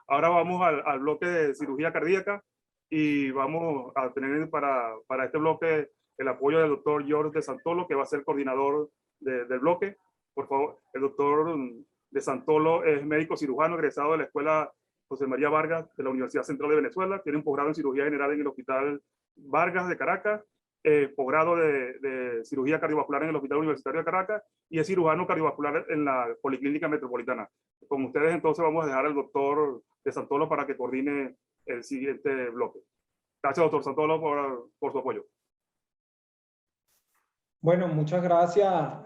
Ahora vamos al bloque de cirugía cardíaca y vamos a tener para este bloque el apoyo del doctor George de Santolo, que va a ser coordinador del bloque. Por favor, el doctor de Santolo es médico cirujano egresado de la Escuela José María Vargas de la Universidad Central de Venezuela. Tiene un posgrado en cirugía general en el Hospital Vargas de Caracas, posgrado de cirugía cardiovascular en el Hospital Universitario de Caracas y es cirujano cardiovascular en la Policlínica Metropolitana. Con ustedes entonces vamos a dejar al doctor de Santolo para que coordine el siguiente bloque. Gracias, doctor Santolo, por su apoyo. Bueno, muchas gracias.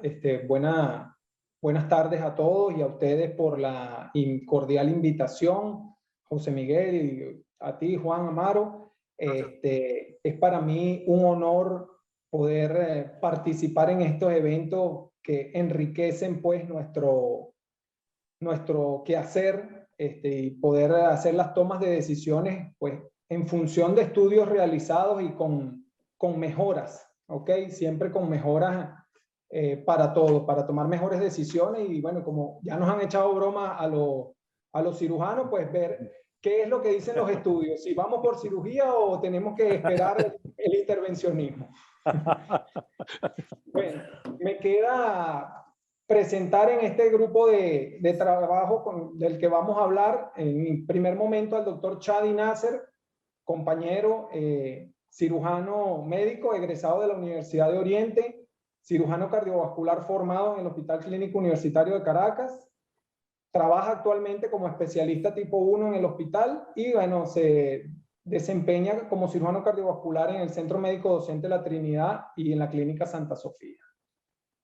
Buenas tardes a todos y a ustedes por la cordial invitación, José Miguel, y a ti, Juan Amaro. Es para mí un honor poder participar en estos eventos que enriquecen pues nuestro quehacer y poder hacer las tomas de decisiones pues en función de estudios realizados y con mejoras, ¿ok? Siempre con mejoras para todos, para tomar mejores decisiones y bueno, como ya nos han echado broma a los cirujanos, pues ver qué es lo que dicen los estudios, si vamos por cirugía o tenemos que esperar el intervencionismo. Bueno, me queda presentar en este grupo de trabajo del que vamos a hablar en primer momento al doctor Chadi Nasser, compañero cirujano médico egresado de la Universidad de Oriente, cirujano cardiovascular formado en el Hospital Clínico Universitario de Caracas, trabaja actualmente como especialista tipo 1 en el hospital y bueno, se desempeña como cirujano cardiovascular en el Centro Médico Docente La Trinidad y en la Clínica Santa Sofía.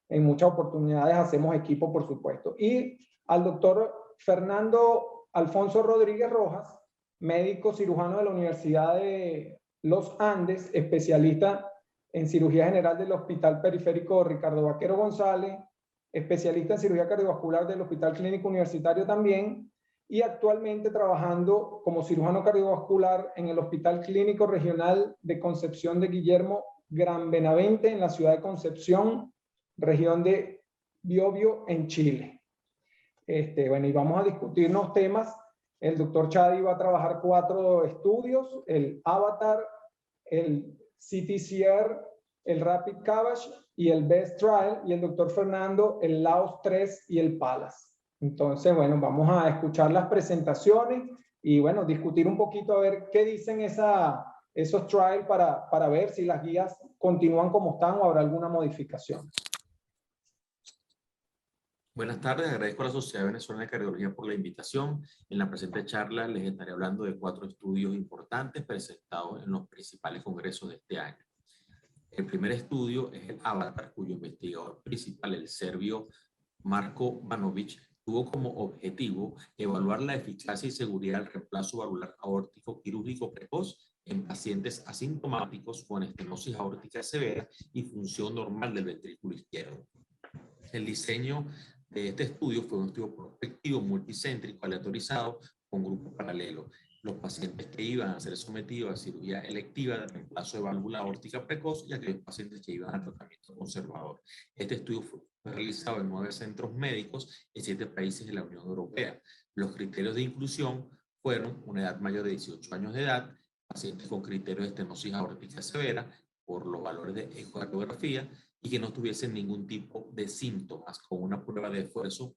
En muchas oportunidades hacemos equipo, por supuesto. Y al doctor Fernando Alfonso Rodríguez Rojas, médico cirujano de la Universidad de Los Andes, especialista en cirugía general del Hospital Periférico Ricardo Vaquero González, especialista en cirugía cardiovascular del Hospital Clínico Universitario también, y actualmente trabajando como cirujano cardiovascular en el Hospital Clínico Regional de Concepción de Guillermo Gran Benavente en la ciudad de Concepción, región de Biobío en Chile. Bueno, y vamos a discutir unos temas. El doctor Chadi va a trabajar 4 estudios, el Avatar, el CTCR, el Rapid Cabbage y el Best Trial, y el doctor Fernando, el Laos 3 y el PALAS. Entonces, bueno, vamos a escuchar las presentaciones y, bueno, discutir un poquito a ver qué dicen esos trials para ver si las guías continúan como están o habrá alguna modificación. Buenas tardes, agradezco a la Sociedad Venezolana de Cardiología por la invitación. En la presente charla les estaré hablando de 4 estudios importantes presentados en los principales congresos de este año. El primer estudio es el Avatar, cuyo investigador principal, el serbio Marko Banović, tuvo como objetivo evaluar la eficacia y seguridad del reemplazo valvular aórtico quirúrgico precoz en pacientes asintomáticos con estenosis aórtica severa y función normal del ventrículo izquierdo. El diseño de este estudio fue un estudio prospectivo multicéntrico aleatorizado con grupo paralelo. Los pacientes que iban a ser sometidos a cirugía electiva de reemplazo de válvula aórtica precoz y aquellos pacientes que iban a tratamiento conservador. Este estudio fue realizado en 9 centros médicos en 7 países de la Unión Europea. Los criterios de inclusión fueron una edad mayor de 18 años de edad, pacientes con criterios de estenosis aórtica severa por los valores de ecocardiografía y que no tuviesen ningún tipo de síntomas, con una prueba de esfuerzo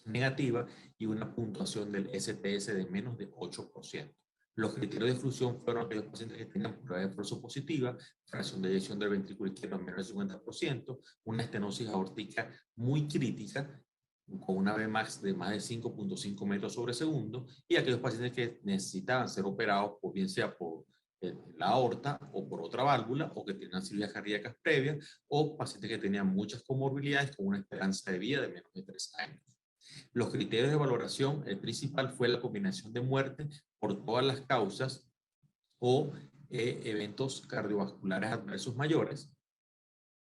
negativa y una puntuación del STS de menos de 8%. Los criterios de exclusión fueron aquellos pacientes que tengan prueba de esfuerzo positiva, fracción de eyección del ventrículo izquierdo en menos del 50%, una estenosis aórtica muy crítica, con una Vmax de más de 5.5 metros sobre segundo, y aquellos pacientes que necesitaban ser operados, pues bien sea por la aorta o por otra válvula, o que tenían cirugías cardíacas previas, o pacientes que tenían muchas comorbilidades con una esperanza de vida de menos de 3 años. Los criterios de valoración, el principal fue la combinación de muerte por todas las causas o eventos cardiovasculares adversos mayores,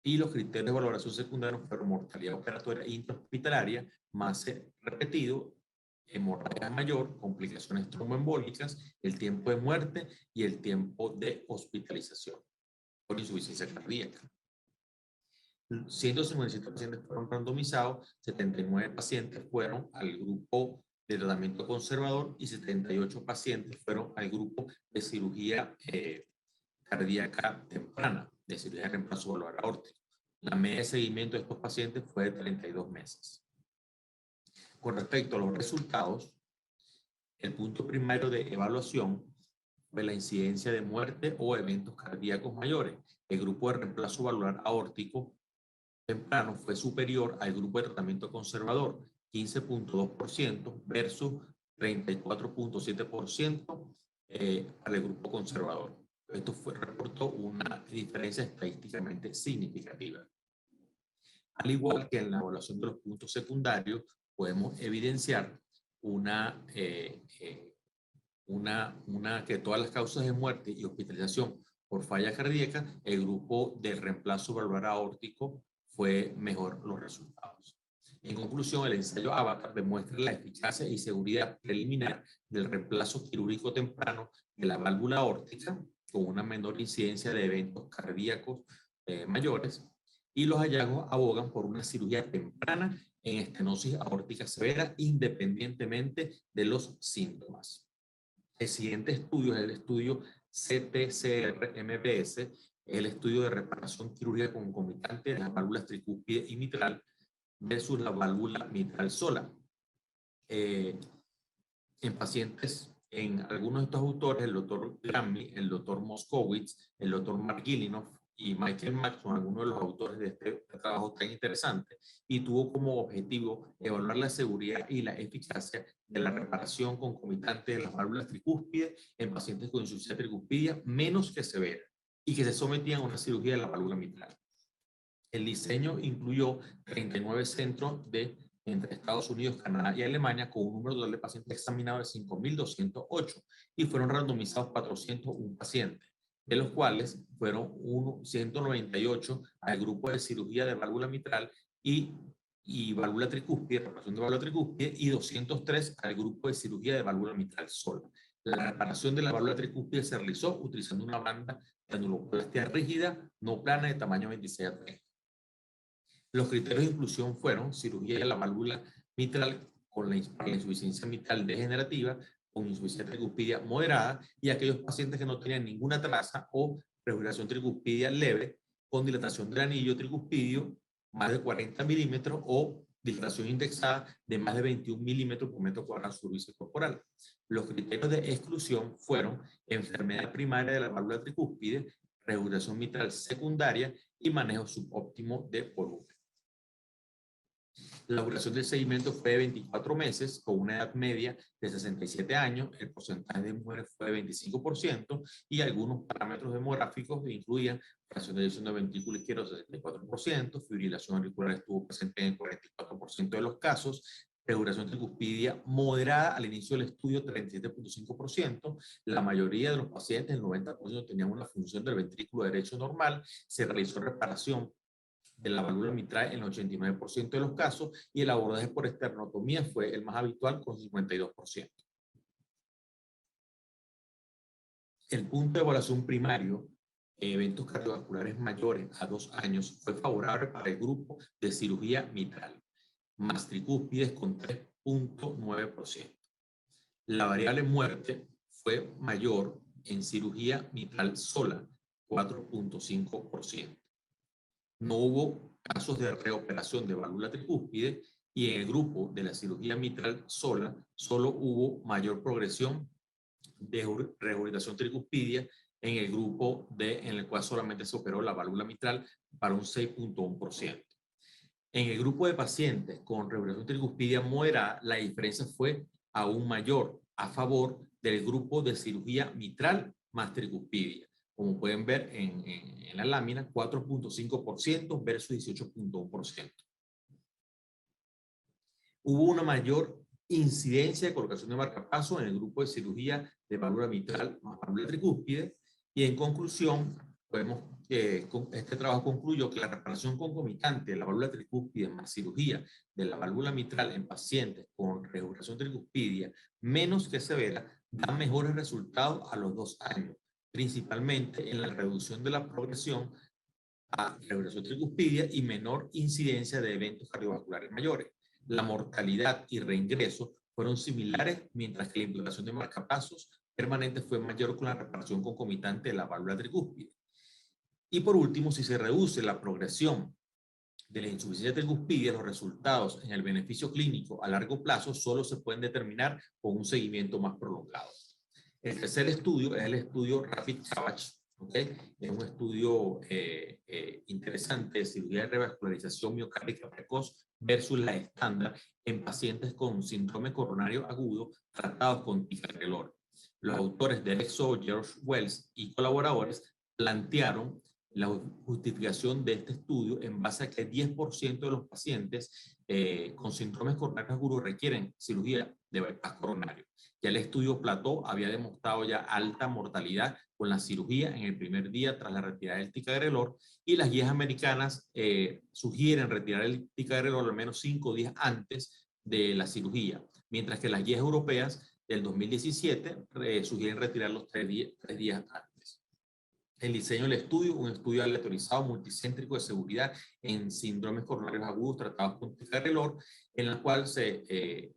y los criterios de valoración secundarios fueron mortalidad operatoria intrahospitalaria, más repetido, hemorragia mayor, complicaciones tromboembólicas, el tiempo de muerte y el tiempo de hospitalización por insuficiencia cardíaca. 157 pacientes fueron randomizados, 79 pacientes fueron al grupo de tratamiento conservador y 78 pacientes fueron al grupo de cirugía cardíaca temprana, de cirugía de reemplazo valvular aórtico. La media de seguimiento de estos pacientes fue de 32 meses. Con respecto a los resultados, el punto primario de evaluación fue la incidencia de muerte o eventos cardíacos mayores. El grupo de reemplazo valvular aórtico temprano fue superior al grupo de tratamiento conservador, 15.2% versus 34.7% para el grupo conservador. Esto reportó una diferencia estadísticamente significativa. Al igual que en la evaluación de los puntos secundarios, podemos evidenciar que todas las causas de muerte y hospitalización por falla cardíaca, el grupo de reemplazo valvular aórtico fue mejor los resultados. En conclusión, el ensayo AVATAR demuestra la eficacia y seguridad preliminar del reemplazo quirúrgico temprano de la válvula aórtica con una menor incidencia de eventos cardíacos mayores, y los hallazgos abogan por una cirugía temprana en estenosis aórtica severa independientemente de los síntomas. El siguiente estudio es el estudio CTCR-MPS, el estudio de reparación quirúrgica concomitante de las válvulas tricúspide y mitral versus la válvula mitral sola. En pacientes, en algunos de estos autores, el doctor Grammy, el doctor Moskowitz, el doctor Mark Gilinoff y Michael Mack son algunos de los autores de este trabajo tan interesante, y tuvo como objetivo evaluar la seguridad y la eficacia de la reparación concomitante de las válvulas tricúspides en pacientes con insuficiencia tricuspidia menos que severa y que se sometían a una cirugía de la válvula mitral. El diseño incluyó 39 centros entre Estados Unidos, Canadá y Alemania, con un número total de pacientes examinados de 5.208, y fueron randomizados 401 pacientes, de los cuales fueron 198 al grupo de cirugía de válvula mitral y válvula tricúspide, reparación de válvula tricúspide, y 203 al grupo de cirugía de válvula mitral sola. La reparación de la válvula tricúspide se realizó utilizando una banda de anuloplastia rígida no plana de tamaño 26/30. Los criterios de inclusión fueron cirugía de la válvula mitral con la insuficiencia mitral degenerativa, con insuficiencia tricuspidia moderada, y aquellos pacientes que no tenían ninguna traza o regurgitación tricuspidia leve con dilatación del anillo tricuspidio más de 40 milímetros o dilatación indexada de más de 21 milímetros por metro cuadrado superficie corporal. Los criterios de exclusión fueron enfermedad primaria de la válvula tricúspide, regurgitación mitral secundaria y manejo subóptimo de volumen. La duración del seguimiento fue de 24 meses, con una edad media de 67 años, el porcentaje de mujeres fue de 25%, y algunos parámetros demográficos incluían fracción de eyección de ventrículo izquierdo 64%, fibrilación auricular estuvo presente en el 44% de los casos, regurgitación tricuspidia moderada al inicio del estudio 37.5%, la mayoría de los pacientes, el 90%, tenían una función del ventrículo derecho normal, se realizó reparación de la válvula mitral en el 89% de los casos, y el abordaje por esternotomía fue el más habitual con 52%. El punto de evaluación primario, eventos cardiovasculares mayores a 2 años, fue favorable para el grupo de cirugía mitral, más tricúspides con 3.9%. La variable muerte fue mayor en cirugía mitral sola, 4.5%. No hubo casos de reoperación de válvula tricúspide, y en el grupo de la cirugía mitral sola solo hubo mayor progresión de regurgitación tricúspidia en el grupo en el cual solamente se operó la válvula mitral para un 6.1%. En el grupo de pacientes con regurgitación tricúspidia moderada, la diferencia fue aún mayor a favor del grupo de cirugía mitral más tricúspidia. Como pueden ver en la lámina, 4.5% versus 18.1%. Hubo una mayor incidencia de colocación de marcapasos en el grupo de cirugía de válvula mitral más válvula tricúspide, y en conclusión, vemos que este trabajo concluyó que la reparación concomitante de la válvula tricúspide más cirugía de la válvula mitral en pacientes con regurgitación tricúspidia menos que severa da mejores resultados a los 2 años, principalmente en la reducción de la progresión a regurgitación tricúspidia y menor incidencia de eventos cardiovasculares mayores. La mortalidad y reingreso fueron similares, mientras que la implantación de marcapasos permanentes fue mayor con la reparación concomitante de la válvula tricúspide. Y por último, si se reduce la progresión de la insuficiencia tricúspide, los resultados en el beneficio clínico a largo plazo solo se pueden determinar con un seguimiento más prolongado. El tercer estudio es el estudio RAPID-CABACH, ¿okay? Es un estudio interesante de cirugía de revascularización miocárdica precoz versus la estándar en pacientes con síndrome coronario agudo tratados con ticagrelor. Los autores Derek So, George Wells y colaboradores plantearon la justificación de este estudio en base a que el 10% de los pacientes con síndromes coronarios agudos requieren cirugía de bypass coronario. Ya el estudio Plateau había demostrado ya alta mortalidad con la cirugía en el primer día tras la retirada del ticagrelor, y las guías americanas sugieren retirar el ticagrelor al menos 5 días antes de la cirugía, mientras que las guías europeas del 2017 sugieren retirarlos 3 días antes. El diseño del estudio, un estudio aleatorizado multicéntrico de seguridad en síndromes coronarios agudos tratados con ticagrelor, en el cual se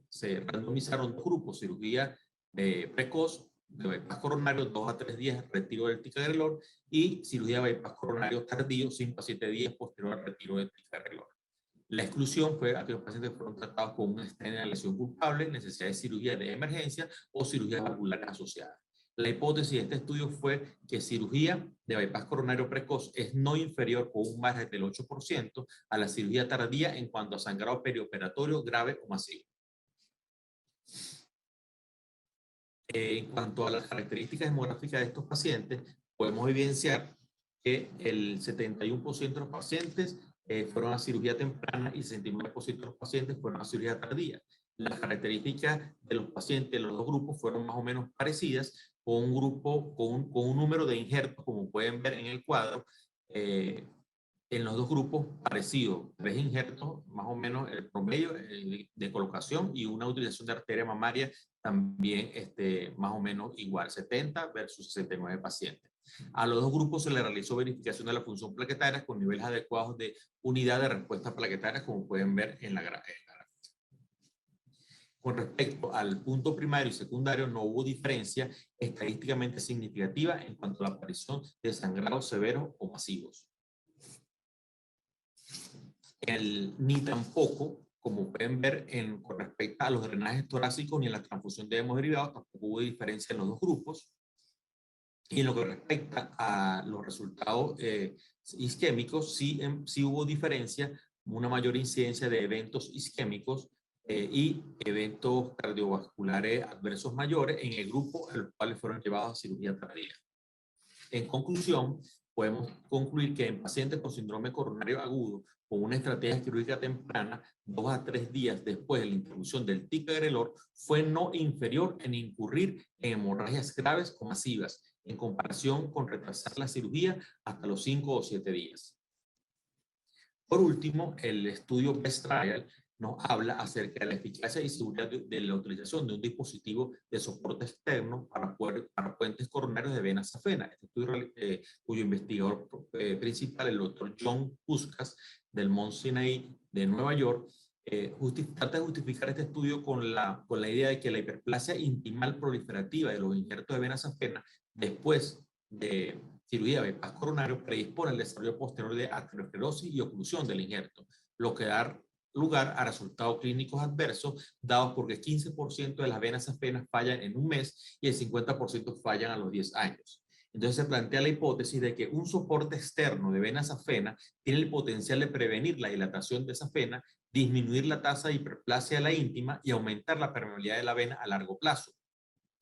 randomizaron 2 grupos: cirugía precoz de bypass coronario 2 a 3 días retiro del ticagrelor, y cirugía de bypass coronario tardío 5 a 7 días posterior al retiro del ticagrelor. La exclusión fue a aquellos pacientes que fueron tratados con una extraña lesión culpable, necesidad de cirugía de emergencia o cirugía valvular asociada. La hipótesis de este estudio fue que cirugía de bypass coronario precoz es no inferior con un margen del 8% a la cirugía tardía en cuanto a sangrado perioperatorio grave o masivo. En cuanto a las características demográficas de estos pacientes, podemos evidenciar que el 71% de los pacientes fueron a cirugía temprana y el 69% de los pacientes fueron a cirugía tardía. Las características de los pacientes de los 2 grupos fueron más o menos parecidas, con un grupo con un número de injertos, como pueden ver en el cuadro, en los 2 grupos parecido: 3 injertos, más o menos el promedio de colocación, y una utilización de arteria mamaria también más o menos igual, 70 versus 69 pacientes. A los 2 grupos se le realizó verificación de la función plaquetaria con niveles adecuados de unidad de respuesta plaquetaria, como pueden ver en la gráfica. Con respecto al punto primario y secundario, no hubo diferencia estadísticamente significativa en cuanto a la aparición de sangrados severos o masivos. Ni tampoco, como pueden ver con respecto a los drenajes torácicos ni en la transfusión de hemoderivados, tampoco hubo diferencia en los 2 grupos. Y en lo que respecta a los resultados isquémicos, sí hubo diferencia, una mayor incidencia de eventos isquémicos y eventos cardiovasculares adversos mayores en el grupo a los cuales fueron llevados a cirugía tardía. En conclusión, podemos concluir que en pacientes con síndrome coronario agudo con una estrategia quirúrgica temprana, 2 a 3 días después de la introducción del ticagrelor, fue no inferior en incurrir en hemorragias graves o masivas, en comparación con retrasar la cirugía hasta los 5 o 7 días. Por último, el estudio BEST Trial nos habla acerca de la eficacia y seguridad de la utilización de un dispositivo de soporte externo para puentes coronarios de vena safena. Este estudio, cuyo investigador principal, el doctor John Puskas, del Mount Sinai de Nueva York, trata de justificar este estudio con la idea de que la hiperplasia intimal proliferativa de los injertos de vena safena después de cirugía de bypass coronario predispone al desarrollo posterior de aterosclerosis y oclusión del injerto, lo que da lugar a resultados clínicos adversos, dados porque 15% de las venas safenas fallan en un mes y el 50% fallan a los 10 años. Entonces se plantea la hipótesis de que un soporte externo de vena safena tiene el potencial de prevenir la dilatación de esa vena, disminuir la tasa de hiperplasia de la íntima y aumentar la permeabilidad de la vena a largo plazo.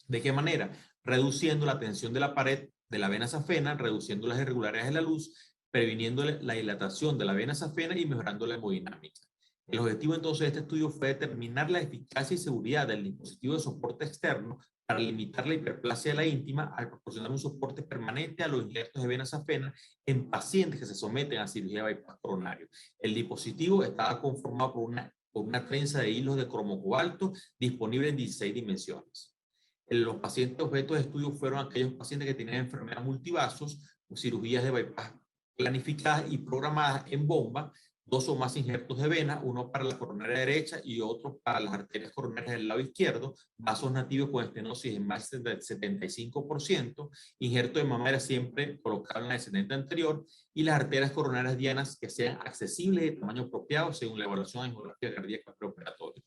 ¿De qué manera? Reduciendo la tensión de la pared de la vena safena, reduciendo las irregularidades de la luz, previniendo la dilatación de la vena safena y mejorando la hemodinámica. El objetivo entonces de este estudio fue determinar la eficacia y seguridad del dispositivo de soporte externo para limitar la hiperplasia de la íntima al proporcionar un soporte permanente a los injertos de vena safena en pacientes que se someten a cirugía de bypass coronario. El dispositivo estaba conformado por una trenza de hilos de cromo cobalto disponible en 16 dimensiones. Los pacientes objetos de estudio fueron aquellos pacientes que tenían enfermedad multivasos, cirugías de bypass planificadas y programadas en bomba, 2 o más injertos de vena, uno para la coronaria derecha y otro para las arterias coronarias del lado izquierdo, vasos nativos con estenosis en más del 75%, injerto de mama siempre colocado en la descendente anterior y las arterias coronarias dianas que sean accesibles de tamaño apropiado según la evaluación de angiografía cardíaca preoperatoria.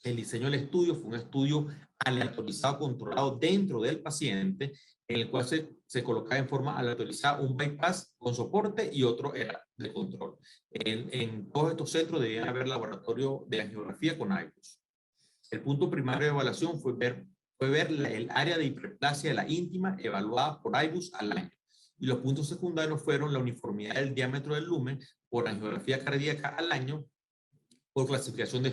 El diseño del estudio fue un estudio aleatorizado controlado dentro del paciente, en el cual se colocaba en forma aleatorizada un bypass con soporte y otro era de control. En todos estos centros debían haber laboratorio de angiografía con IBUS. El punto primario de evaluación fue ver el área de hiperplasia de la íntima evaluada por IBUS al año. Y los puntos secundarios fueron la uniformidad del diámetro del lumen por angiografía cardíaca al año por clasificación de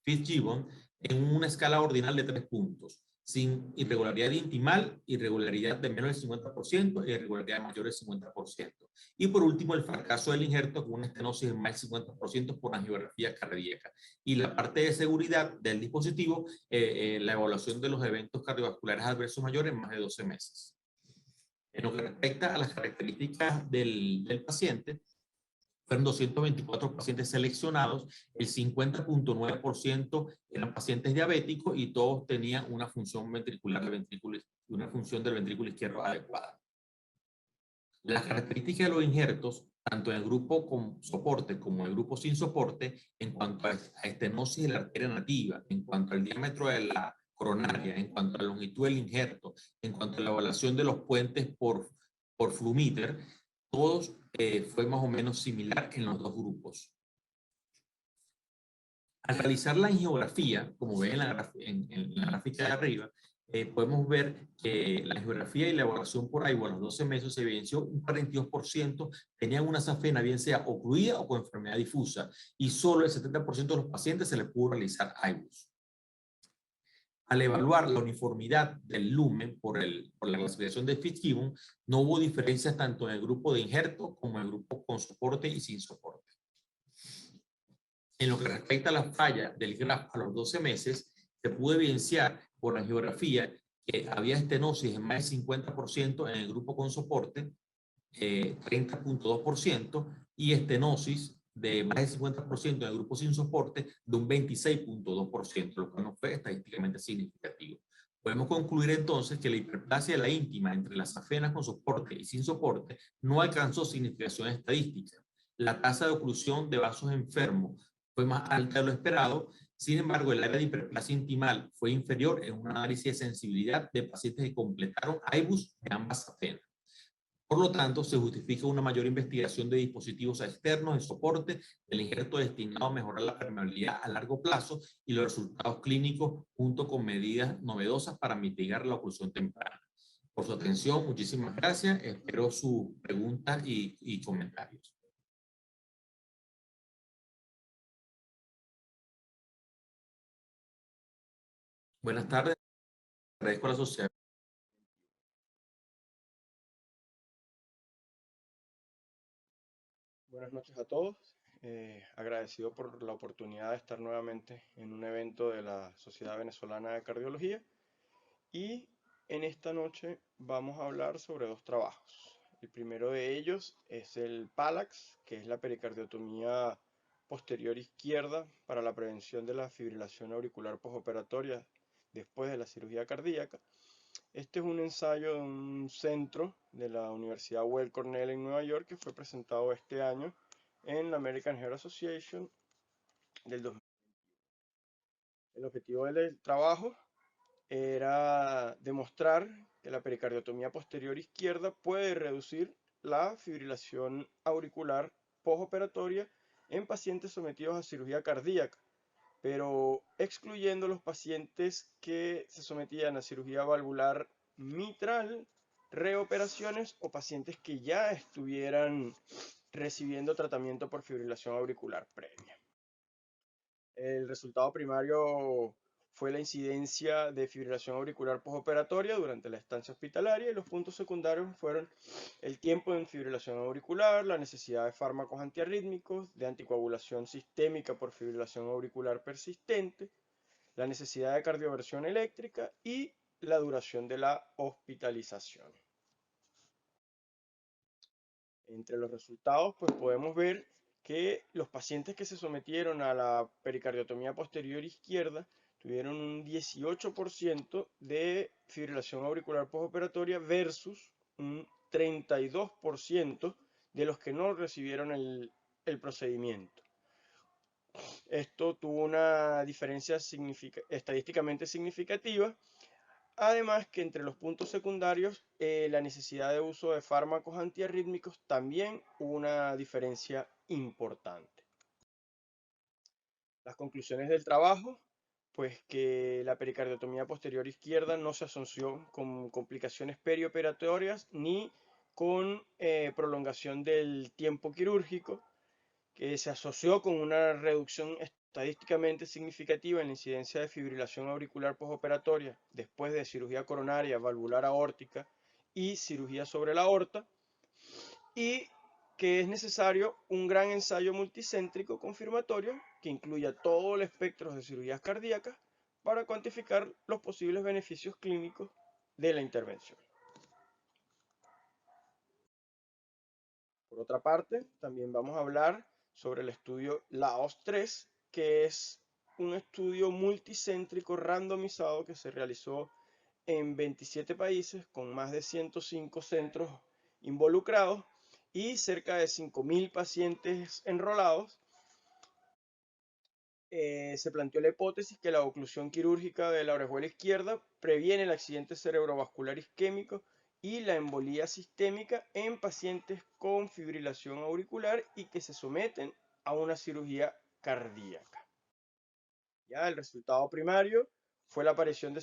Fitzgibbon en una escala ordinal de 3 puntos, sin irregularidad intimal, irregularidad de menos del 50% y irregularidad mayor del 50%. Y por último, el fracaso del injerto con una estenosis de más del 50% por angiografía cardíaca. Y la parte de seguridad del dispositivo, la evaluación de los eventos cardiovasculares adversos mayores en más de 12 meses. En lo que respecta a las características del paciente, fueron 224 pacientes seleccionados, el 50.9% eran pacientes diabéticos y todos tenían una función ventricular una función del ventrículo izquierdo adecuada. Las características de los injertos, tanto en el grupo con soporte como en el grupo sin soporte, en cuanto a estenosis de la arteria nativa, en cuanto al diámetro de la coronaria, en cuanto a la longitud del injerto, en cuanto a la evaluación de los puentes por Flumiter, todos fue más o menos similar en los dos grupos. Al realizar la angiografía, como ven en la gráfica de arriba, podemos ver que la angiografía y la evaluación por IBUS a los 12 meses se evidenció un 42% tenían una safena bien sea ocluida o con enfermedad difusa y solo el 70% de los pacientes se les pudo realizar IBUS. Al evaluar la uniformidad del lumen por la clasificación de Fitzgibbon, no hubo diferencias tanto en el grupo de injerto como en el grupo con soporte y sin soporte. En lo que respecta a la falla del grafo a los 12 meses, se pudo evidenciar por angiografía que había estenosis en más del 50% en el grupo con soporte, 30.2%, y estenosis de más del 50% en el grupo sin soporte de un 26.2%, lo cual no fue estadísticamente significativo. Podemos concluir entonces que la hiperplasia de la íntima entre las safenas con soporte y sin soporte no alcanzó significación estadística. La tasa de oclusión de vasos enfermos fue más alta de lo esperado, sin embargo el área de hiperplasia intimal fue inferior en un análisis de sensibilidad de pacientes que completaron IBUS de ambas safenas. Por lo tanto, se justifica una mayor investigación de dispositivos externos de soporte del injerto destinado a mejorar la permeabilidad a largo plazo y los resultados clínicos junto con medidas novedosas para mitigar la oclusión temprana. Por su atención, muchísimas gracias. Espero sus preguntas y comentarios. Buenas tardes. Agradezco a la sociedad. Buenas noches a todos. Agradecido por la oportunidad de estar nuevamente en un evento de la Sociedad Venezolana de Cardiología. Y en esta noche vamos a hablar sobre 2 trabajos. El primero de ellos es el PALAX, que es la pericardiotomía posterior izquierda para la prevención de la fibrilación auricular postoperatoria después de la cirugía cardíaca. Este es un ensayo de un centro de la Universidad Weill Cornell en Nueva York que fue presentado este año en la American Heart Association del 2021. El objetivo del trabajo era demostrar que la pericardiotomía posterior izquierda puede reducir la fibrilación auricular postoperatoria en pacientes sometidos a cirugía cardíaca, pero excluyendo los pacientes que se sometían a cirugía valvular mitral, reoperaciones o pacientes que ya estuvieran recibiendo tratamiento por fibrilación auricular previa. El resultado primario fue la incidencia de fibrilación auricular postoperatoria durante la estancia hospitalaria y los puntos secundarios fueron el tiempo en fibrilación auricular, la necesidad de fármacos antiarrítmicos, de anticoagulación sistémica por fibrilación auricular persistente, la necesidad de cardioversión eléctrica y la duración de la hospitalización. Entre los resultados, pues podemos ver que los pacientes que se sometieron a la pericardiotomía posterior izquierda tuvieron un 18% de fibrilación auricular postoperatoria versus un 32% de los que no recibieron el procedimiento. Esto tuvo una diferencia estadísticamente significativa. Además que entre los puntos secundarios, la necesidad de uso de fármacos antiarrítmicos también hubo una diferencia importante. Las conclusiones del trabajo, pues que la pericardiotomía posterior izquierda no se asoció con complicaciones perioperatorias ni con prolongación del tiempo quirúrgico, que se asoció con una reducción estadísticamente significativa en la incidencia de fibrilación auricular postoperatoria después de cirugía coronaria, valvular aórtica y cirugía sobre la aorta, y que es necesario un gran ensayo multicéntrico confirmatorio que incluya todo el espectro de cirugías cardíacas para cuantificar los posibles beneficios clínicos de la intervención. Por otra parte, también vamos a hablar sobre el estudio LAOS-3, que es un estudio multicéntrico randomizado que se realizó en 27 países con más de 105 centros involucrados y cerca de 5.000 pacientes enrolados. Se planteó la hipótesis que la oclusión quirúrgica de la orejuela izquierda previene el accidente cerebrovascular isquémico y la embolía sistémica en pacientes con fibrilación auricular y que se someten a una cirugía cardíaca. Ya el resultado primario fue la aparición de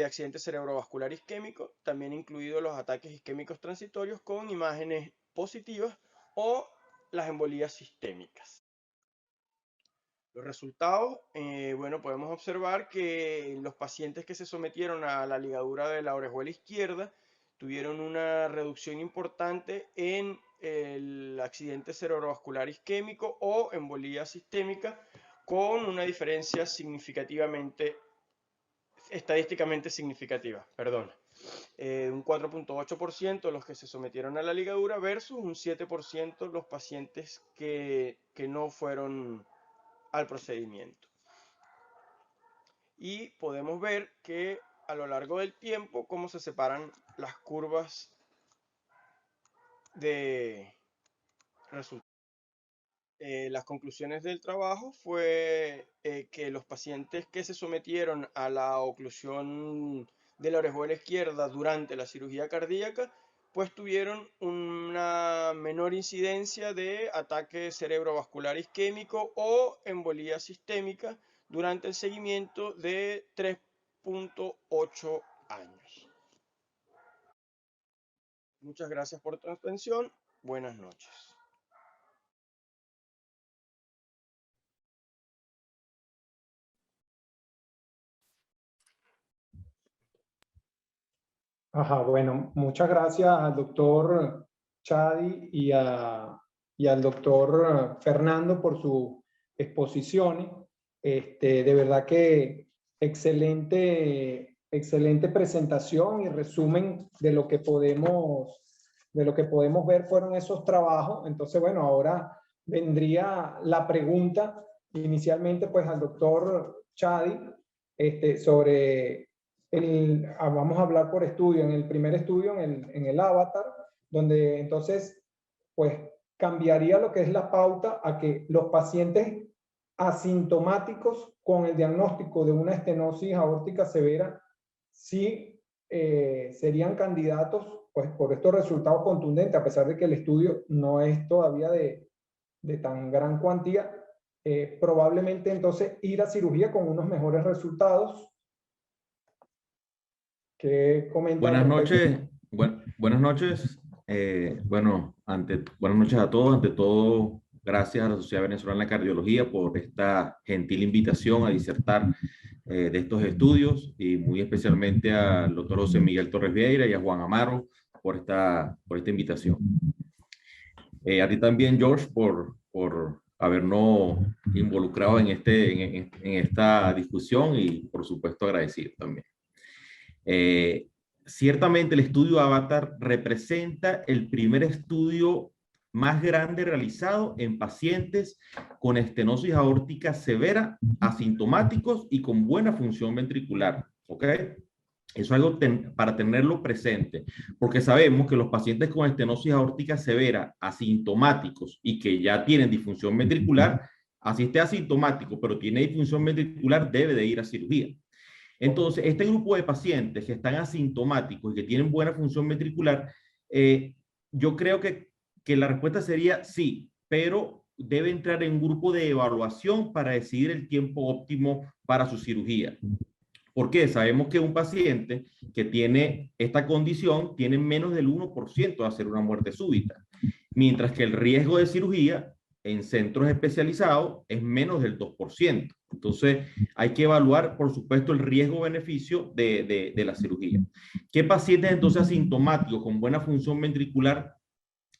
accidente cerebrovascular isquémico, también incluidos los ataques isquémicos transitorios con imágenes positivas o las embolías sistémicas. Los resultados, bueno, podemos observar que los pacientes que se sometieron a la ligadura de la orejuela izquierda tuvieron una reducción importante en el accidente cerebrovascular isquémico o embolía sistémica, con una diferencia estadísticamente significativa, perdón. Un 4.8% los que se sometieron a la ligadura versus un 7% los pacientes que no fueron al procedimiento. Y podemos ver que a lo largo del tiempo cómo se separan las curvas de resultados. Las conclusiones del trabajo fue que los pacientes que se sometieron a la oclusión de la orejuela izquierda durante la cirugía cardíaca pues tuvieron una menor incidencia de ataque cerebrovascular isquémico o embolía sistémica durante el seguimiento de 3.8 años. Muchas gracias por tu atención. Buenas noches. Ajá, bueno, muchas gracias al doctor Chadi y al doctor Fernando por sus exposiciones. De verdad que excelente presentación y resumen de lo que podemos ver fueron esos trabajos. Entonces, bueno, ahora vendría la pregunta inicialmente pues al doctor Chadi sobre vamos a hablar por estudio. En el primer estudio, en el avatar, donde entonces pues cambiaría lo que es la pauta a que los pacientes asintomáticos con el diagnóstico de una estenosis aórtica severa sí serían candidatos pues por estos resultados contundentes, a pesar de que el estudio no es todavía de tan gran cuantía, probablemente entonces ir a cirugía con unos mejores resultados. ¿Qué comentan? Buenas noches. Buenas noches. Buenas noches a todos. Ante todo, gracias a la Sociedad Venezolana de Cardiología por esta gentil invitación a disertar de estos estudios y muy especialmente al doctor José Miguel Torres Vieira y a Juan Amaro por esta invitación. A ti también, George, por habernos involucrado en esta discusión y, por supuesto, agradecido también. Ciertamente el estudio Avatar representa el primer estudio más grande realizado en pacientes con estenosis aórtica severa, asintomáticos y con buena función ventricular. ¿Ok? Eso es algo para tenerlo presente, porque sabemos que los pacientes con estenosis aórtica severa, asintomáticos y que ya tienen disfunción ventricular, así esté asintomático, pero tiene disfunción ventricular, debe de ir a cirugía. Entonces, este grupo de pacientes que están asintomáticos y que tienen buena función ventricular, yo creo que la respuesta sería sí, pero debe entrar en un grupo de evaluación para decidir el tiempo óptimo para su cirugía. ¿Por qué? Sabemos que un paciente que tiene esta condición tiene menos del 1% de hacer una muerte súbita, mientras que el riesgo de cirugía en centros especializados es menos del 2%. Entonces, hay que evaluar, por supuesto, el riesgo-beneficio de la cirugía. ¿Qué pacientes entonces asintomáticos con buena función ventricular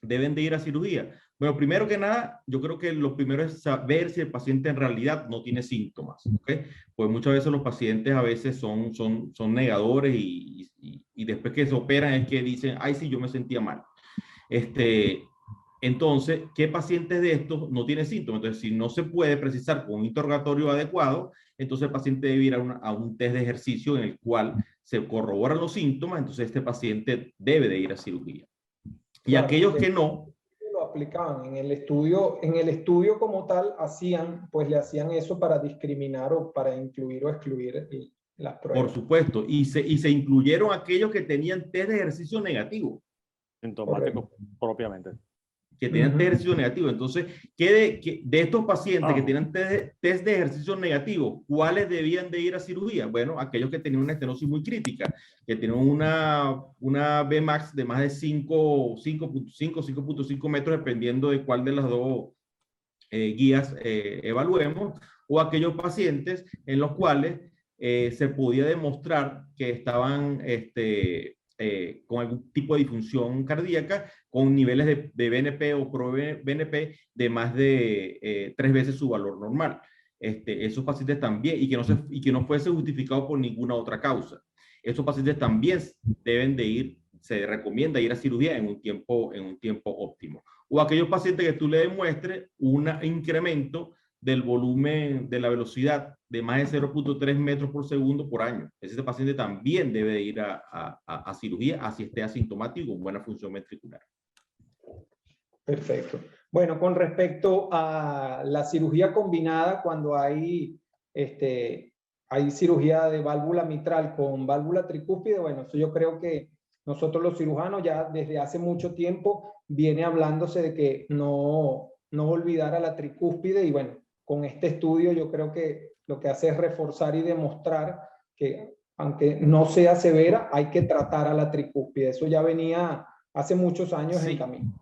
deben de ir a cirugía? Bueno, primero que nada, yo creo que lo primero es saber si el paciente en realidad no tiene síntomas, ¿ok? Pues muchas veces los pacientes a veces son negadores y después que se operan es que dicen, ay, sí, yo me sentía mal. Entonces, ¿qué pacientes de estos no tienen síntomas? Entonces, si no se puede precisar con un interrogatorio adecuado, entonces el paciente debe ir a un test de ejercicio en el cual se corroboran los síntomas, entonces este paciente debe de ir a cirugía. Y Claro, aquellos que no, lo aplicaban en el estudio como tal, le hacían eso para discriminar o para incluir o excluir las pruebas. por supuesto, y se incluyeron aquellos que tenían test de ejercicio negativo. Sintomático propiamente. Que tenían test de ejercicio negativo. Entonces, de estos pacientes que tenían test de ejercicio negativo, ¿cuáles debían de ir a cirugía? Bueno, aquellos que tenían una estenosis muy crítica, que tenían una Vmax de más de 5.5 metros, dependiendo de cuál de las dos guías evaluemos, o aquellos pacientes en los cuales se podía demostrar que estaban con algún tipo de disfunción cardíaca, con niveles de BNP o pro-BNP de más de 3 veces su valor normal. Esos pacientes también, y que no fuese justificado por ninguna otra causa. Esos pacientes también deben de ir, se recomienda ir a cirugía en un tiempo óptimo. O aquellos pacientes que tú le demuestres un incremento del volumen de la velocidad de más de 0.3 metros por segundo por año. Ese paciente también debe ir a cirugía, así esté asintomático con buena función ventricular. Perfecto. Bueno, con respecto a la cirugía combinada, cuando hay cirugía de válvula mitral con válvula tricúspide, bueno, eso yo creo que nosotros los cirujanos ya desde hace mucho tiempo viene hablándose de que no olvidar a la tricúspide, y bueno, con este estudio yo creo que lo que hace es reforzar y demostrar que aunque no sea severa, hay que tratar a la tricúspide. Eso ya venía hace muchos años en camino.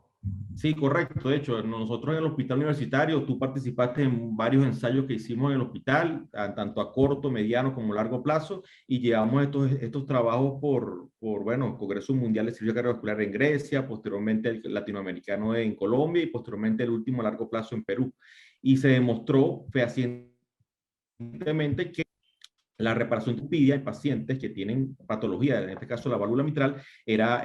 Sí, correcto. De hecho, nosotros en el hospital universitario, tú participaste en varios ensayos que hicimos en el hospital, tanto a corto, mediano como largo plazo, y llevamos estos trabajos por Congreso Mundial de Cirugía Cardiovascular en Grecia, posteriormente el latinoamericano en Colombia y posteriormente el último a largo plazo en Perú. Y se demostró fehacientemente que la reparación tricúspide en pacientes que tienen patología, en este caso la válvula mitral, era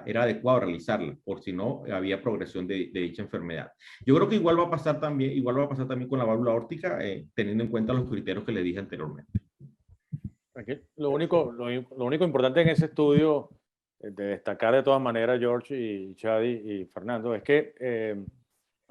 adecuado realizarla, por si no había progresión de dicha enfermedad. Yo creo que igual va a pasar también con la válvula aórtica, teniendo en cuenta los criterios que le dije anteriormente. Aquí, lo único importante en ese estudio, de destacar de todas maneras, George y Chadi y Fernando, es que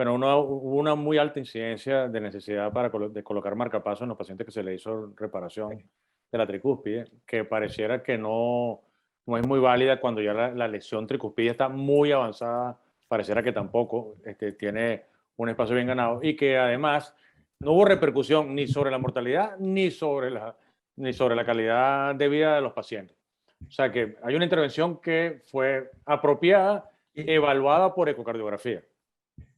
hubo una muy alta incidencia de necesidad de colocar marcapasos en los pacientes que se le hizo reparación de la tricúspide, que pareciera que no es muy válida cuando ya la lesión tricúspide está muy avanzada, pareciera que tampoco tiene un espacio bien ganado, y que además no hubo repercusión ni sobre la mortalidad ni sobre la calidad de vida de los pacientes. O sea que hay una intervención que fue apropiada, evaluada por ecocardiografía.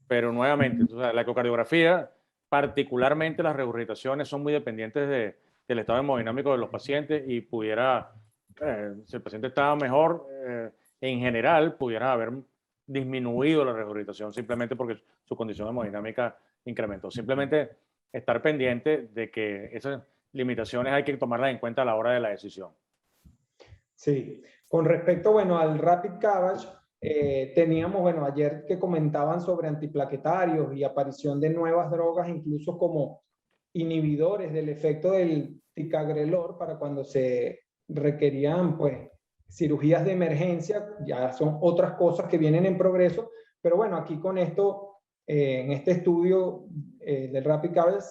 Pero nuevamente, la ecocardiografía, particularmente las regurgitaciones, son muy dependientes del estado hemodinámico de los pacientes, y si el paciente estaba mejor, en general, pudiera haber disminuido la regurgitación simplemente porque su condición hemodinámica incrementó. Simplemente estar pendiente de que esas limitaciones hay que tomarlas en cuenta a la hora de la decisión. Sí. Con respecto, al Rapid CABG, Teníamos, bueno, ayer que comentaban sobre antiplaquetarios y aparición de nuevas drogas, incluso como inhibidores del efecto del ticagrelor para cuando se requerían, pues, cirugías de emergencia. Ya son otras cosas que vienen en progreso, pero bueno, aquí con esto, en este estudio del Rapid Cardiac,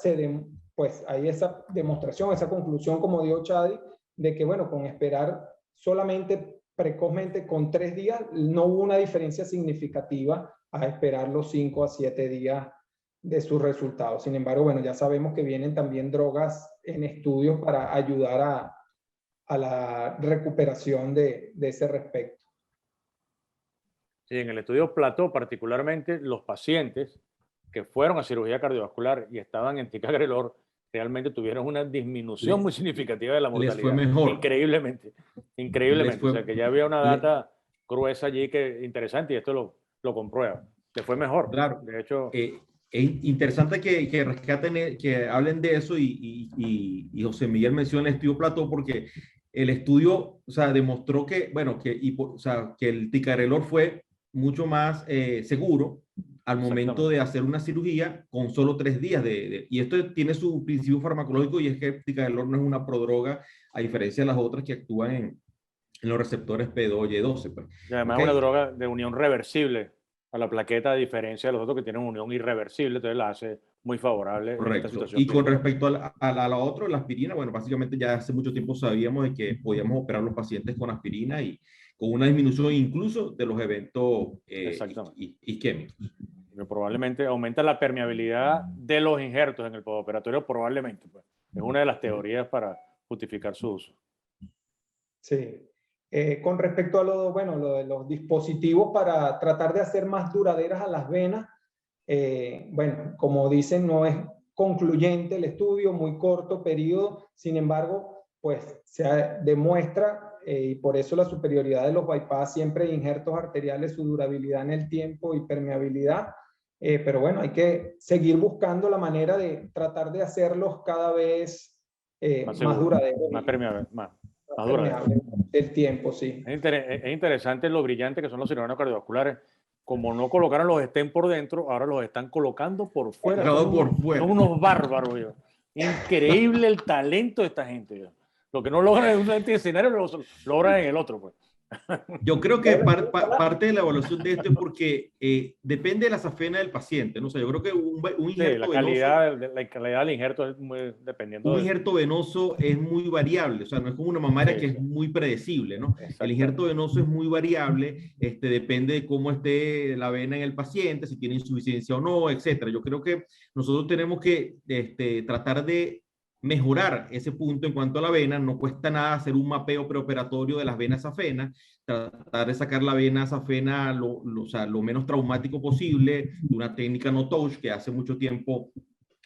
pues hay esa demostración, esa conclusión, como dijo Chadi, de que, bueno, con esperar solamente precozmente con 3 días, no hubo una diferencia significativa a esperar los 5 a 7 días de sus resultados. Sin embargo, bueno, ya sabemos que vienen también drogas en estudios para ayudar a la recuperación de ese respecto. Sí, en el estudio Plató, particularmente, los pacientes que fueron a cirugía cardiovascular y estaban en ticagrelor realmente tuvieron una disminución muy significativa de la mortalidad. Les fue mejor. Increíblemente. O sea, que ya había una data gruesa allí que interesante, y esto lo comprueba. Les fue mejor. Claro. De hecho, es interesante que rescaten, que hablen de eso, y José Miguel menciona el estudio Plató, porque el estudio, o sea, demostró que, bueno, o sea, que el ticagrelor fue mucho más seguro al momento de hacer una cirugía con solo 3 días y esto tiene su principio farmacológico, y es que el ticagrelor no es una prodroga, a diferencia de las otras que actúan en los receptores P2 y E12. Pues. Y además es una droga de unión reversible a la plaqueta, a diferencia de los otros que tienen unión irreversible, entonces la hace muy favorable. Correcto. En esta situación. Y con respecto a la otra, la aspirina, bueno, básicamente ya hace mucho tiempo sabíamos de que podíamos operar a los pacientes con aspirina y con una disminución incluso de los eventos isquémicos. Pero probablemente aumenta la permeabilidad de los injertos en el postoperatorio, probablemente. Pues. Es una de las teorías para justificar su uso. Sí. Con respecto a lo de los dispositivos para tratar de hacer más duraderas a las venas, bueno, como dicen, no es concluyente el estudio, muy corto periodo, sin embargo, pues se demuestra, y por eso la superioridad de los bypass, siempre injertos arteriales, su durabilidad en el tiempo y permeabilidad, pero bueno, hay que seguir buscando la manera de tratar de hacerlos cada vez más duraderos. Más permeables, más permeable del tiempo, sí. Es interesante lo brillante que son los cirujanos cardiovasculares. Como no colocaron los stent por dentro, ahora los están colocando por fuera. Son unos bárbaros. Yo. Increíble el talento de esta gente. Yo. Lo que no logran en un escenario lo logran en el otro. Pues. Yo creo que parte de la evaluación de esto es porque depende de la safena del paciente, ¿no? O sea, yo creo que un injerto la calidad del injerto es muy dependiendo. Un injerto venoso es muy variable, o sea, no es como una mamaria que es muy predecible, ¿no? El injerto venoso es muy variable, depende de cómo esté la vena en el paciente, si tiene insuficiencia o no, etcétera. Yo creo que nosotros tenemos que tratar de mejorar ese punto en cuanto a la vena. No cuesta nada hacer un mapeo preoperatorio de las venas safenas, tratar de sacar la vena safena o sea, lo menos traumático posible, de una técnica no touch que hace mucho tiempo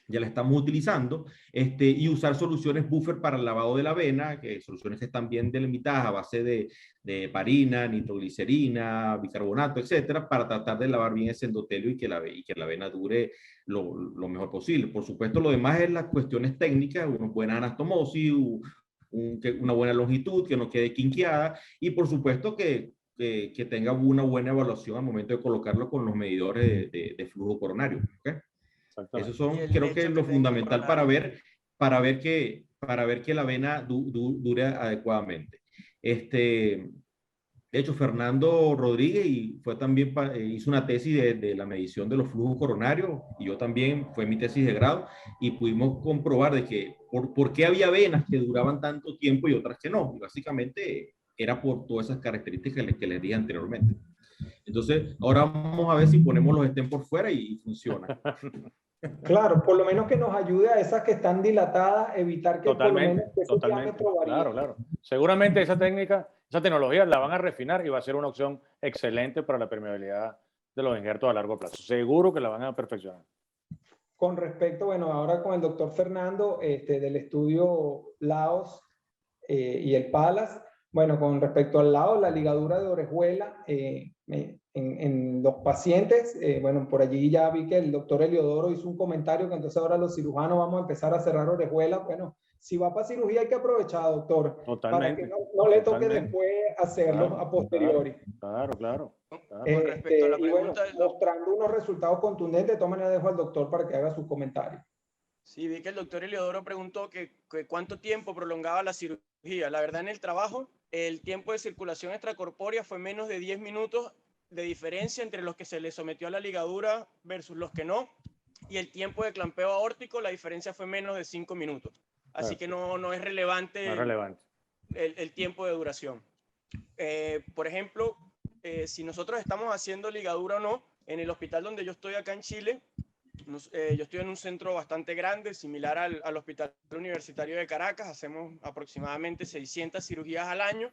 ya la estamos utilizando, y usar soluciones buffer para el lavado de la vena, que soluciones que están bien delimitadas a base de heparina, nitroglicerina, bicarbonato, etcétera, para tratar de lavar bien ese endotelio y que la vena dure lo mejor posible. Por supuesto, lo demás es las cuestiones técnicas, una buena anastomosis, una buena longitud, que no quede quinqueada, y por supuesto que tenga una buena evaluación al momento de colocarlo con los medidores de flujo coronario. ¿Okay? Eso son, creo que es lo fundamental para ver que la vena dure adecuadamente. De hecho, Fernando Rodríguez hizo una tesis de la medición de los flujos coronarios, y yo también, fue mi tesis de grado, y pudimos comprobar de que por qué había venas que duraban tanto tiempo y otras que no. Y básicamente era por todas esas características que les dije anteriormente. Entonces, ahora vamos a ver si ponemos los stent por fuera y funciona. Claro, por lo menos que nos ayude a esas que están dilatadas, evitar que totalmente. Varíe. Claro. Seguramente esa técnica, esa tecnología la van a refinar y va a ser una opción excelente para la permeabilidad de los injertos a largo plazo. Seguro que la van a perfeccionar. Con respecto, bueno, ahora con el doctor Fernando, del estudio Laos y el PALAS, bueno, con respecto al lado, la ligadura de orejuela en los pacientes, bueno, por allí ya vi que el doctor Eliodoro hizo un comentario que entonces ahora los cirujanos vamos a empezar a cerrar orejuelas. Bueno, si va para cirugía hay que aprovechar, doctor, Totalmente. para que no le toque Totalmente. después hacerlo Claro, a posteriori. Claro. Con respecto a la Y bueno, pregunta del mostrando unos resultados contundentes, de todas maneras dejo al doctor para que haga sus comentarios. Sí, vi que el doctor Eliodoro preguntó que cuánto tiempo prolongaba la cirugía. La verdad, en el trabajo, el tiempo de circulación extracorpórea fue menos de 10 minutos de diferencia entre los que se le sometió a la ligadura versus los que no. Y el tiempo de clampeo aórtico, la diferencia fue menos de 5 minutos. Así que no es relevante, No es relevante. el tiempo de duración. Por ejemplo, si nosotros estamos haciendo ligadura o no, en el hospital donde yo estoy acá en Chile, yo estoy en un centro bastante grande, similar al Hospital Universitario de Caracas. Hacemos aproximadamente 600 cirugías al año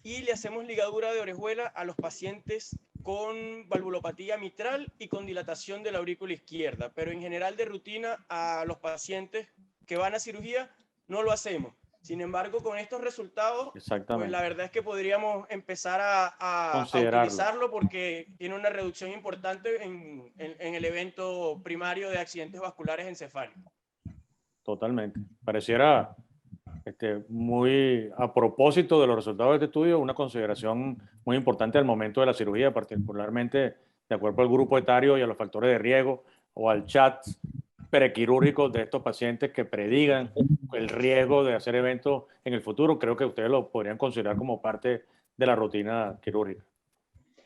y le hacemos ligadura de orejuela a los pacientes con valvulopatía mitral y con dilatación de la aurícula izquierda. Pero en general, de rutina, a los pacientes que van a cirugía no lo hacemos. Sin embargo, con estos resultados, pues la verdad es que podríamos empezar a utilizarlo, porque tiene una reducción importante en el evento primario de accidentes vasculares encefálicos. Totalmente. Pareciera muy a propósito de los resultados de este estudio, una consideración muy importante al momento de la cirugía, particularmente de acuerdo al grupo etario y a los factores de riesgo o al chat prequirúrgico de estos pacientes que predigan el riesgo de hacer eventos en el futuro. Creo que ustedes lo podrían considerar como parte de la rutina quirúrgica.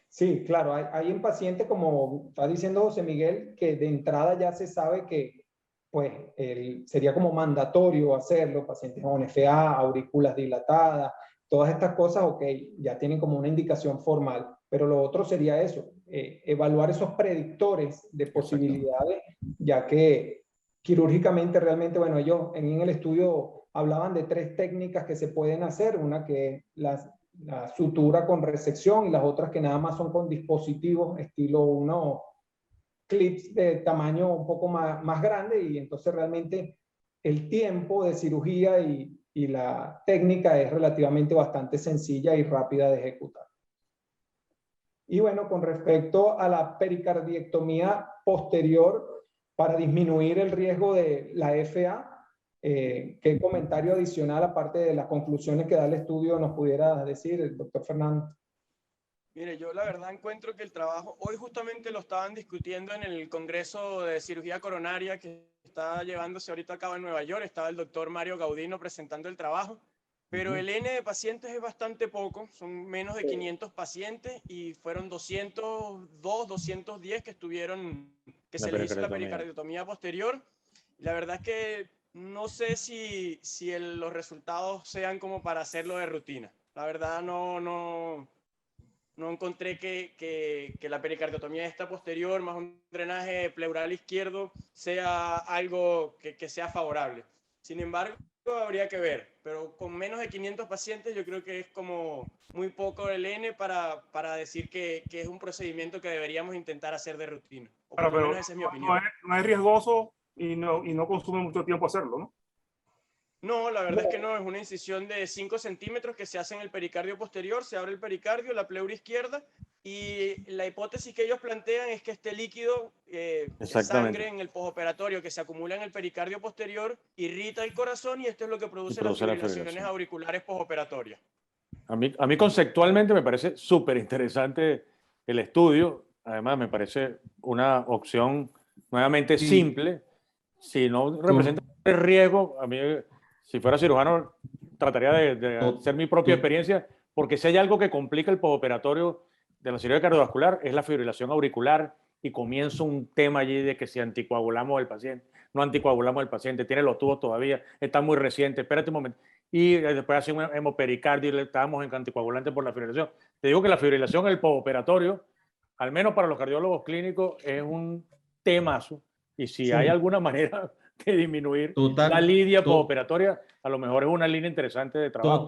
Sí, claro, hay en pacientes, como está diciendo José Miguel, que de entrada ya se sabe que pues sería como mandatorio hacerlo, pacientes con FA, aurículas dilatadas, todas estas cosas, ok, ya tienen como una indicación formal, pero lo otro sería eso, evaluar esos predictores de posibilidades, ya que quirúrgicamente realmente, bueno, ellos en el estudio hablaban de 3 técnicas que se pueden hacer, una que es la sutura con resección y las otras que nada más son con dispositivos estilo uno clips de tamaño un poco más grande, y entonces realmente el tiempo de cirugía y la técnica es relativamente bastante sencilla y rápida de ejecutar. Y bueno, con respecto a la pericardiectomía posterior para disminuir el riesgo de la FA, ¿qué comentario adicional, aparte de las conclusiones que da el estudio, nos pudiera decir el doctor Fernando? Mire, yo la verdad encuentro que el trabajo, hoy justamente lo estaban discutiendo en el Congreso de Cirugía Coronaria que está llevándose ahorita a cabo en Nueva York. Estaba el doctor Mario Gaudino presentando el trabajo, pero el N de pacientes es bastante poco, son menos de 500 pacientes y fueron 202, 210 que se les hizo la pericardiotomía posterior. La verdad es que no sé si los resultados sean como para hacerlo de rutina. La verdad no encontré que la pericardiotomía esta posterior más un drenaje pleural izquierdo sea algo que sea favorable. Sin embargo, habría que ver, pero con menos de 500 pacientes yo creo que es como muy poco el N para decir que es un procedimiento que deberíamos intentar hacer de rutina. O por lo menos esa es mi opinión. No es riesgoso y no consume mucho tiempo hacerlo, ¿no? No, la verdad es que no, es una incisión de 5 centímetros que se hace en el pericardio posterior, se abre el pericardio, la pleura izquierda, y la hipótesis que ellos plantean es que este líquido de sangre en el postoperatorio que se acumula en el pericardio posterior irrita el corazón y esto es lo que produce las fibrilaciones auriculares postoperatorias. A mí conceptualmente me parece súper interesante el estudio, además me parece una opción nuevamente simple, si no representa el riesgo. A mí, si fuera cirujano, trataría de hacer mi propia experiencia, porque si hay algo que complica el postoperatorio de la cirugía cardiovascular es la fibrilación auricular, y comienza un tema allí de que si anticoagulamos al paciente, no anticoagulamos al paciente, tiene los tubos todavía, está muy reciente, espérate un momento. Y después hace un hemopericardio y le estábamos en anticoagulante por la fibrilación. Te digo que la fibrilación en el postoperatorio, al menos para los cardiólogos clínicos, es un temazo, y si hay alguna manera de disminuir la lidia postoperatoria, a lo mejor es una línea interesante de trabajo.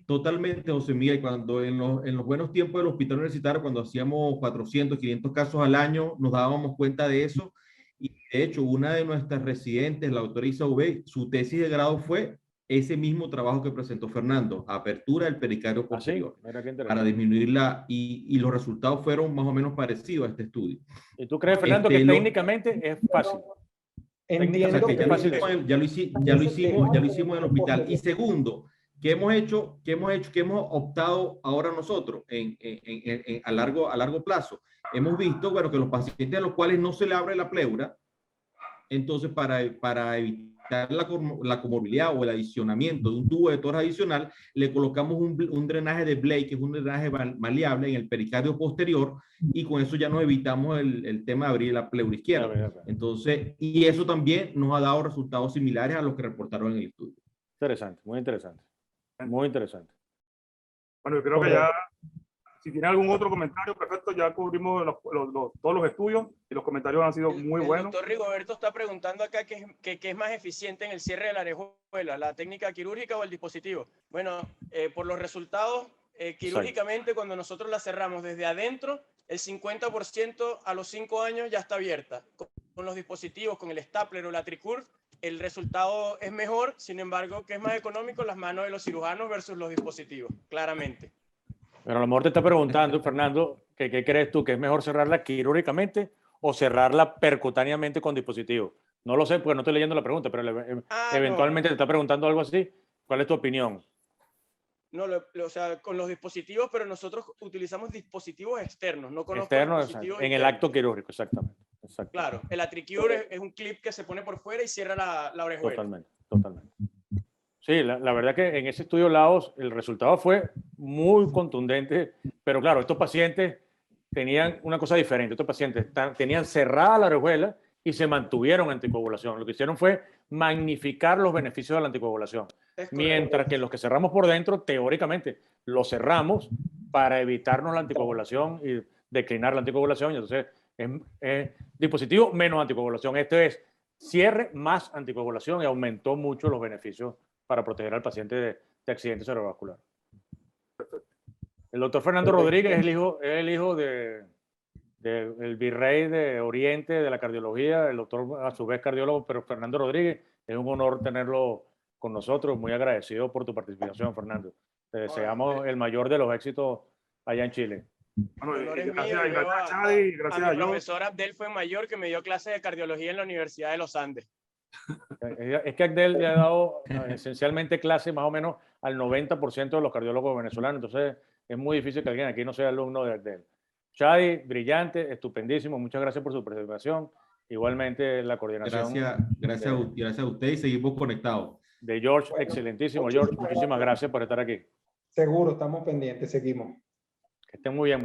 Totalmente, José Miguel. Cuando en los buenos tiempos del hospital universitario, cuando hacíamos 400, 500 casos al año, nos dábamos cuenta de eso. Y de hecho, una de nuestras residentes, la doctora Isa Ubey, su tesis de grado fue ese mismo trabajo que presentó Fernando, apertura del pericardio posterior, para disminuirla, y los resultados fueron más o menos parecidos a este estudio. ¿Y tú crees, Fernando, que técnicamente es fácil? Entiendo O sea, que ya lo que hicimos, ya lo hicimos en el hospital. Y segundo, ¿qué hemos optado ahora nosotros a largo plazo? Hemos visto, bueno, que los pacientes a los cuales no se le abre la pleura, entonces para evitar la comorbilidad o el adicionamiento de un tubo de tórax adicional, le colocamos un drenaje de Blake, que es un drenaje maleable en el pericardio posterior, y con eso ya nos evitamos el tema de abrir la pleura izquierda. Entonces, y eso también nos ha dado resultados similares a los que reportaron en el estudio. Interesante, muy interesante. Muy interesante. Bueno, yo creo que ya, si tiene algún otro comentario, perfecto, ya cubrimos todos los estudios y los comentarios han sido muy buenos. El doctor Rigoberto está preguntando acá qué es más eficiente en el cierre de la orejuela, la técnica quirúrgica o el dispositivo. Bueno, por los resultados, quirúrgicamente, cuando nosotros la cerramos desde adentro, el 50% a los 5 años ya está abierta. Con los dispositivos, con el stapler o la Tricurve, el resultado es mejor. Sin embargo, ¿qué es más económico? Las manos de los cirujanos versus los dispositivos, claramente. Pero a lo mejor te está preguntando, Fernando, ¿qué crees tú? ¿Que es mejor cerrarla quirúrgicamente o cerrarla percutáneamente con dispositivo? No lo sé, porque no estoy leyendo la pregunta, pero eventualmente te está preguntando algo así. ¿Cuál es tu opinión? No, o sea, con los dispositivos, pero nosotros utilizamos dispositivos externos, no conozco externos, dispositivos en el acto quirúrgico, exactamente. Claro, el AtriCure es un clip que se pone por fuera y cierra la orejuela. Totalmente. Sí, la verdad que en ese estudio Laos el resultado fue muy contundente, pero claro, estos pacientes tenían una cosa diferente. Estos pacientes tenían cerrada la orejuela y se mantuvieron anticoagulación. Lo que hicieron fue magnificar los beneficios de la anticoagulación. Mientras que los que cerramos por dentro, teóricamente, los cerramos para evitarnos la anticoagulación y declinar la anticoagulación. Y entonces, es dispositivo menos anticoagulación. Este es cierre más anticoagulación y aumentó mucho los beneficios para proteger al paciente de accidente cerebrovascular. El doctor Fernando Rodríguez es el hijo del virrey de Oriente de la cardiología, el doctor a su vez cardiólogo, pero Fernando Rodríguez, es un honor tenerlo con nosotros, muy agradecido por tu participación, Fernando. Te deseamos el mayor de los éxitos allá en Chile. Bueno, gracias a Chadi, gracias a mi profesor Abdel Fuenmayor, que me dio clases de cardiología en la Universidad de los Andes. Es que Abdel le ha dado esencialmente clase más o menos al 90% de los cardiólogos venezolanos, entonces es muy difícil que alguien aquí no sea alumno de Abdel. Chadi, brillante, estupendísimo, muchas gracias por su participación. Igualmente la coordinación. Gracias a usted y seguimos conectados. De George, excelentísimo George, muchísimas gracias por estar aquí. Seguro, estamos pendientes, seguimos. Que estén muy bien.